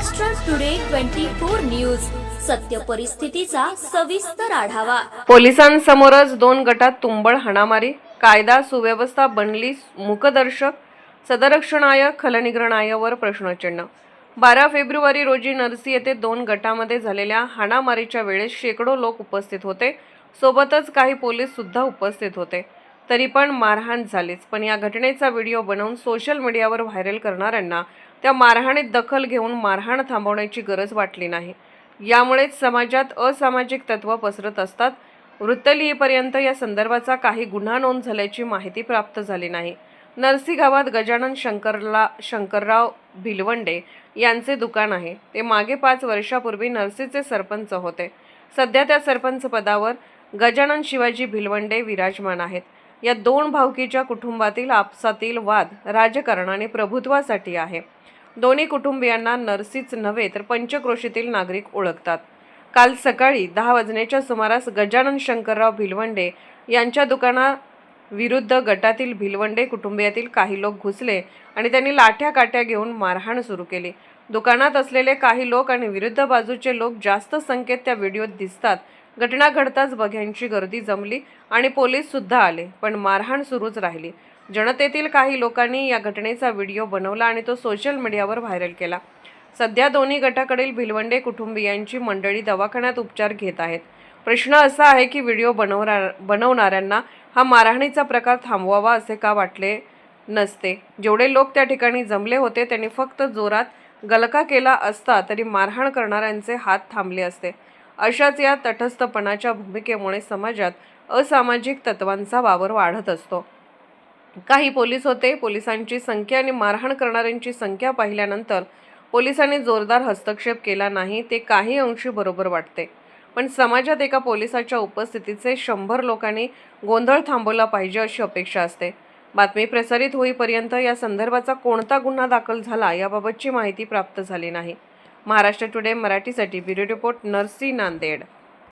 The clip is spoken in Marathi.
महाराष्ट्र टुडे 24 न्यूज, सत्य परिस्थितीचा सविस्तर आढावा। पोलिसांसमोरच दोन गटात तुंबळ हाणामारी, कायदा सुव्यवस्था बनली मुखदर्शक, सदरक्षणाय खलनिग्रहणायवर प्रश्नचिन्ह। 12 फेब्रुवारी रोजी नरसी येथे दोन गटामध्ये झालेल्या हाणामारीच्या वेळेस शेकडो लोक उपस्थित होते, सोबतच काही पोलीस सुद्धा उपस्थित होते। तरी पण मारहाण झालीच। पण या घटनेचा व्हिडिओ बनवून सोशल मीडियावर व्हायरल करणाऱ्यांना त्या मारहाणीत दखल घेऊन मारहाण थांबवण्याची गरज वाटली नाही। यामुळेच समाजात असामाजिक तत्व पसरत असतात। वृत्तलिहीपर्यंत या संदर्भाचा काही गुन्हा नोंद झाल्याची माहिती प्राप्त झाली नाही। नरसी गावात गजानन शंकरराव भिलवंडे यांचे दुकान आहे। ते मागे 5 वर्षापूर्वी नरसीचे सरपंच होते। सध्या त्या सरपंच पदावर गजानन शिवाजी भिलवंडे विराजमान आहेत। या दोन भावकीच्या कुटुंबातील आपसातील वाद राजकारणाने प्रभुत्वासाठी आहे। दोन्ही कुटुंबियांना नरसीच नव्हे तर पंचक्रोशीतील नागरिक ओळखतात। काल सकाळी 10 वाजण्याच्या सुमारास गजानन शंकरराव भिलवंडे यांच्या दुकानाविरुद्ध गटातील भिलवंडे कुटुंबियातील काही लोक घुसले आणि त्यांनी लाठ्या काठ्या घेऊन मारहाण सुरू केली। दुकानात असलेले काही लोक आणि विरुद्ध बाजूचे लोक जास्त संख्येत त्या व्हिडिओत दिसतात। घटना घडताच बघ्यांची गर्दी जमली आणि पोलीस सुद्धा आले, पण मारहाण सुरूच राहिली। जनतेतील काही लोकांनी या घटनेचा व्हिडिओ बनवला आणि तो सोशल मीडियावर व्हायरल केला। सध्या दोन्ही गटाकडील भिलवंडे कुटुंबियांची मंडळी दवाखान्यात उपचार घेत आहेत। प्रश्न असा आहे की व्हिडिओ बनवणाऱ्यांना हा मारहाणीचा प्रकार थांबवावा असे का वाटले नसते? जेवढे लोक त्या ठिकाणी जमले होते त्यांनी फक्त जोरात गलका केला असता तरी मारहाण करणाऱ्यांचे हात थांबले असते। अशाच या तटस्थपणाच्या भूमिकेमुळे समाजात असामाजिक तत्वांचा वावर वाढत असतो। काही पोलीस होते। पोलिसांची संख्या आणि मारहाण करणाऱ्यांची संख्या पाहिल्यानंतर पोलिसांनी जोरदार हस्तक्षेप केला नाही, ते काही अंशी बरोबर वाटते। पण समाजात एका पोलिसाच्या उपस्थितीचे 100 लोकांनी गोंधळ थांबवला पाहिजे अशी अपेक्षा असते। बातमी प्रसारित होईपर्यंत या संदर्भाचा कोणता गुन्हा दाखल झाला याबाबतची माहिती प्राप्त झाली नाही। महाराष्ट्र टुडे मराठीसाठी ब्युरो रिपोर्ट, नरसी, नांदेड।